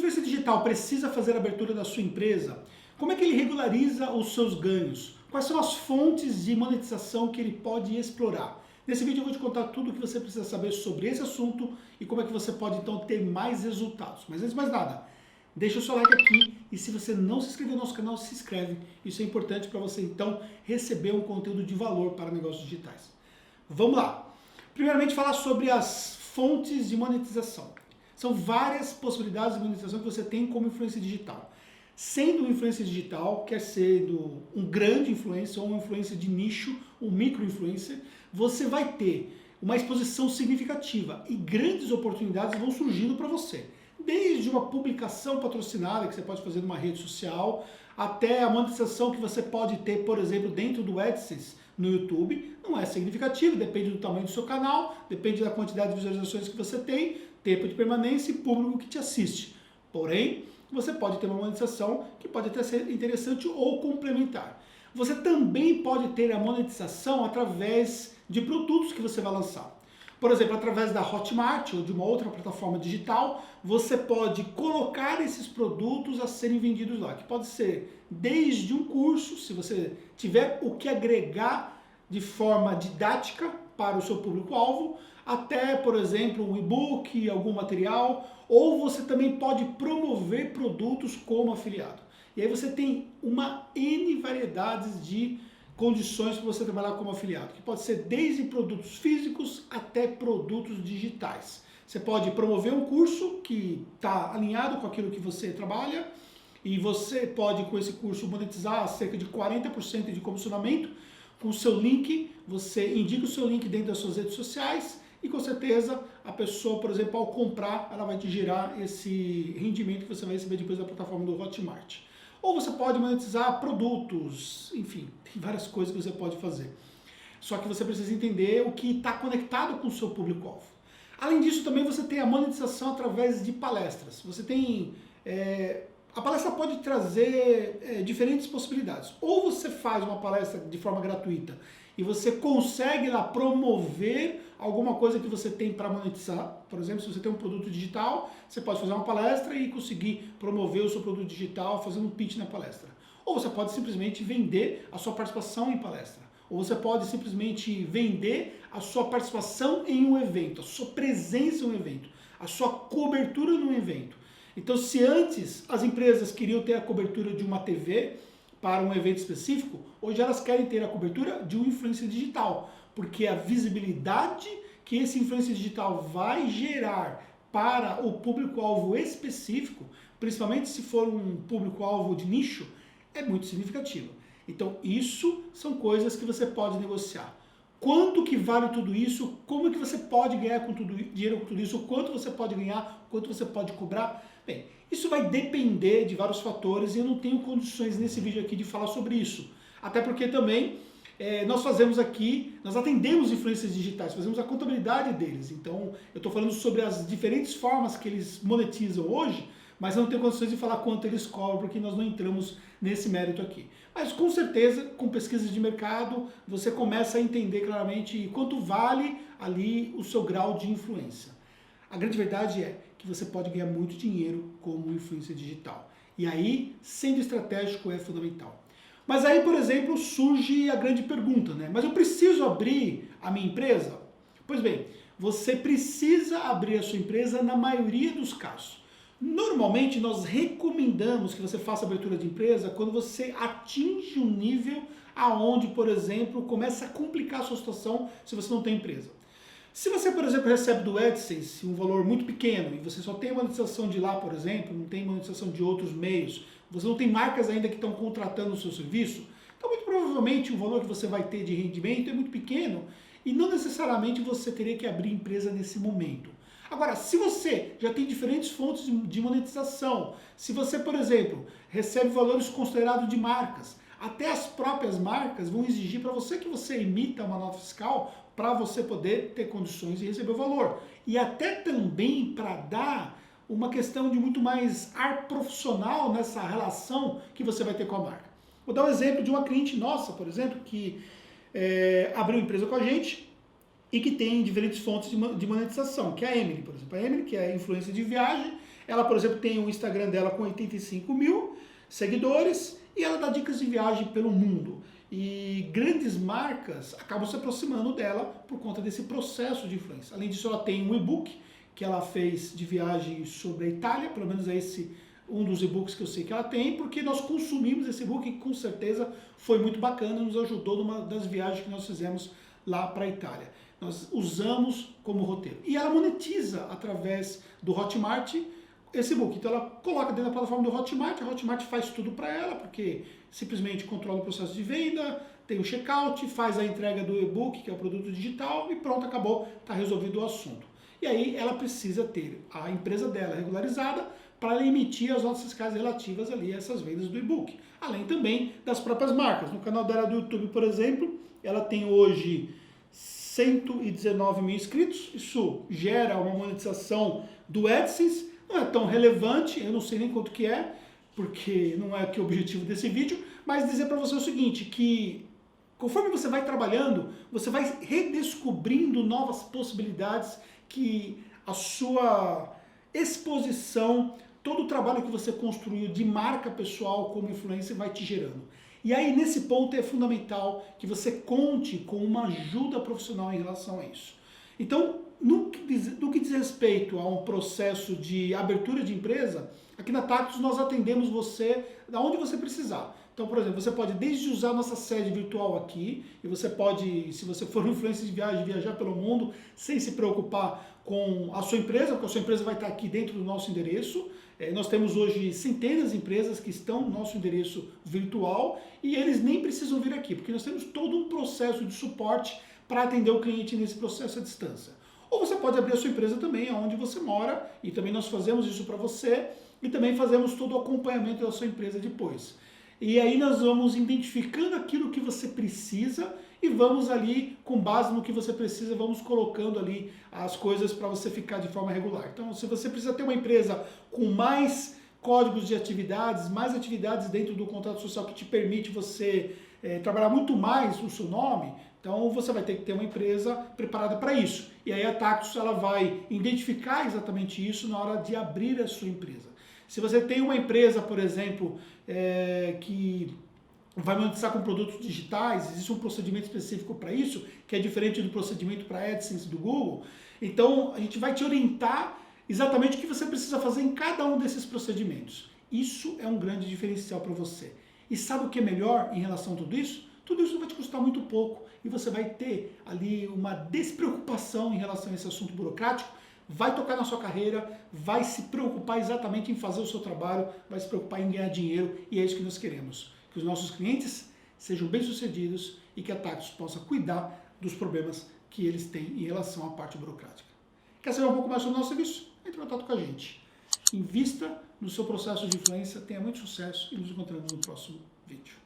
influencer digital precisa fazer a abertura da sua empresa, como é que ele regulariza os seus ganhos? Quais são as fontes de monetização que ele pode explorar? Nesse vídeo eu vou te contar tudo o que você precisa saber sobre esse assunto e como é que você pode então ter mais resultados. Mas antes de mais nada, deixa o seu like aqui e se você não se inscreveu no nosso canal, se inscreve. Isso é importante para você então receber um conteúdo de valor para negócios digitais. Vamos lá. Primeiramente falar sobre as fontes de monetização. São várias possibilidades de monetização que você tem como influência digital. Sendo um influencer digital, quer sendo um grande influencer ou um influencer de nicho, um micro-influencer, você vai ter uma exposição significativa e grandes oportunidades vão surgindo para você. Desde uma publicação patrocinada que você pode fazer numa rede social, até a monetização que você pode ter, por exemplo, dentro do AdSense no YouTube, não é significativo, depende do tamanho do seu canal, depende da quantidade de visualizações que você tem, tempo de permanência e público que te assiste. Porém, você pode ter uma monetização que pode até ser interessante ou complementar. Você também pode ter a monetização através de produtos que você vai lançar. Por exemplo, através da Hotmart ou de uma outra plataforma digital, você pode colocar esses produtos a serem vendidos lá, que pode ser desde um curso, se você tiver o que agregar de forma didática para o seu público-alvo, até, por exemplo, um e-book, algum material, ou você também pode promover produtos como afiliado. E aí você tem uma N variedades de condições para você trabalhar como afiliado, que pode ser desde produtos físicos até produtos digitais. Você pode promover um curso que está alinhado com aquilo que você trabalha e você pode, com esse curso, monetizar cerca de 40% de comissionamento. Com o seu link, você indica o seu link dentro das suas redes sociais e com certeza a pessoa, por exemplo, ao comprar, ela vai te gerar esse rendimento que você vai receber depois da plataforma do Hotmart. Ou você pode monetizar produtos, enfim, tem várias coisas que você pode fazer. Só que você precisa entender o que está conectado com o seu público-alvo. Além disso, também você tem a monetização através de palestras. Você tem... a palestra pode trazer diferentes possibilidades. Ou você faz uma palestra de forma gratuita e você consegue lá promover alguma coisa que você tem para monetizar. Por exemplo, se você tem um produto digital, você pode fazer uma palestra e conseguir promover o seu produto digital fazendo um pitch na palestra. Ou você pode simplesmente vender a sua participação em palestra. Ou você pode simplesmente vender a sua participação em um evento, a sua presença em um evento, a sua cobertura num evento. Então, se antes as empresas queriam ter a cobertura de uma TV para um evento específico, hoje elas querem ter a cobertura de um influencer digital, porque a visibilidade que esse influencer digital vai gerar para o público-alvo específico, principalmente se for um público-alvo de nicho, é muito significativa. Então, isso são coisas que você pode negociar. Quanto que vale tudo isso? Como é que você pode ganhar dinheiro com tudo isso? Quanto você pode ganhar? Quanto você pode cobrar? Bem, isso vai depender de vários fatores e eu não tenho condições nesse vídeo aqui de falar sobre isso. Até porque também nós fazemos aqui, nós atendemos influencers digitais, fazemos a contabilidade deles. Então, eu estou falando sobre as diferentes formas que eles monetizam hoje, mas eu não tenho condições de falar quanto eles cobram, porque nós não entramos nesse mérito aqui. Mas com certeza, com pesquisas de mercado, você começa a entender claramente quanto vale ali o seu grau de influência. A grande verdade é que você pode ganhar muito dinheiro como influencer digital. E aí, sendo estratégico é fundamental. Mas aí, por exemplo, surge a grande pergunta, né? Mas eu preciso abrir a minha empresa? Pois bem, você precisa abrir a sua empresa na maioria dos casos. Normalmente, nós recomendamos que você faça abertura de empresa quando você atinge um nível aonde, por exemplo, começa a complicar a sua situação se você não tem empresa. Se você, por exemplo, recebe do AdSense um valor muito pequeno e você só tem monetização de lá, por exemplo, não tem monetização de outros meios, você não tem marcas ainda que estão contratando o seu serviço, então muito provavelmente o valor que você vai ter de rendimento é muito pequeno e não necessariamente você teria que abrir empresa nesse momento. Agora, se você já tem diferentes fontes de monetização, se você, por exemplo, recebe valores considerados de marcas, até as próprias marcas vão exigir para você que você emita uma nota fiscal para você poder ter condições de receber o valor. E até também para dar uma questão de muito mais ar profissional nessa relação que você vai ter com a marca. Vou dar um exemplo de uma cliente nossa, por exemplo, que abriu empresa com a gente e que tem diferentes fontes de monetização, que é a Emily, por exemplo. A Emily, que é influência de viagem, Ela, por exemplo, tem o Instagram dela com 85 mil seguidores e ela dá dicas de viagem pelo mundo. E grandes marcas acabam se aproximando dela por conta desse processo de influência. Além disso, ela tem um e-book que ela fez de viagem sobre a Itália, pelo menos é esse um dos e-books que eu sei que ela tem, porque nós consumimos esse e-book e com certeza foi muito bacana, nos ajudou numa das viagens que nós fizemos lá para a Itália. Nós usamos como roteiro. E ela monetiza através do Hotmart esse e-book. Então ela coloca dentro da plataforma do Hotmart, a Hotmart faz tudo para ela, porque simplesmente controla o processo de venda, tem o checkout, faz a entrega do e-book, que é o produto digital, e pronto, acabou, está resolvido o assunto. E aí ela precisa ter a empresa dela regularizada para ela emitir as notas fiscais relativas ali a essas vendas do e-book. Além também das próprias marcas. No canal dela do YouTube, por exemplo, ela tem hoje 119 mil inscritos. Isso gera uma monetização do AdSense. Não é tão relevante, eu não sei nem quanto que é, porque não é aqui o objetivo desse vídeo, mas dizer para você o seguinte, que conforme você vai trabalhando, você vai redescobrindo novas possibilidades que a sua exposição, todo o trabalho que você construiu de marca pessoal como influencer vai te gerando. E aí, nesse ponto, é fundamental que você conte com uma ajuda profissional em relação a isso. Então, no que diz respeito a um processo de abertura de empresa, aqui na Tactus nós atendemos você da onde você precisar. Então, por exemplo, você pode desde usar a nossa sede virtual aqui, e você pode, se você for um influencer de viagem, viajar pelo mundo sem se preocupar com a sua empresa, porque a sua empresa vai estar aqui dentro do nosso endereço. Nós temos hoje centenas de empresas que estão no nosso endereço virtual e eles nem precisam vir aqui, porque nós temos todo um processo de suporte para atender o cliente nesse processo à distância. Ou você pode abrir a sua empresa também onde você mora, e também nós fazemos isso para você, e também fazemos todo o acompanhamento da sua empresa depois. E aí nós vamos identificando aquilo que você precisa e vamos ali, com base no que você precisa, vamos colocando ali as coisas para você ficar de forma regular. Então, se você precisa ter uma empresa com mais códigos de atividades, mais atividades dentro do contrato social que te permite você trabalhar muito mais o seu nome, então você vai ter que ter uma empresa preparada para isso. E aí a Tactus ela vai identificar exatamente isso na hora de abrir a sua empresa. Se você tem uma empresa, por exemplo, que vai monetizar com produtos digitais, existe um procedimento específico para isso, que é diferente do procedimento para AdSense do Google. Então, a gente vai te orientar exatamente o que você precisa fazer em cada um desses procedimentos. Isso é um grande diferencial para você. E sabe o que é melhor em relação a tudo isso? Tudo isso vai te custar muito pouco e você vai ter ali uma despreocupação em relação a esse assunto burocrático, vai tocar na sua carreira, vai se preocupar exatamente em fazer o seu trabalho, vai se preocupar em ganhar dinheiro e é isso que nós queremos. Que os nossos clientes sejam bem-sucedidos e que a Tactus possa cuidar dos problemas que eles têm em relação à parte burocrática. Quer saber um pouco mais sobre o nosso serviço? Entre em contato com a gente. Invista no seu processo de influência, tenha muito sucesso e nos encontramos no próximo vídeo.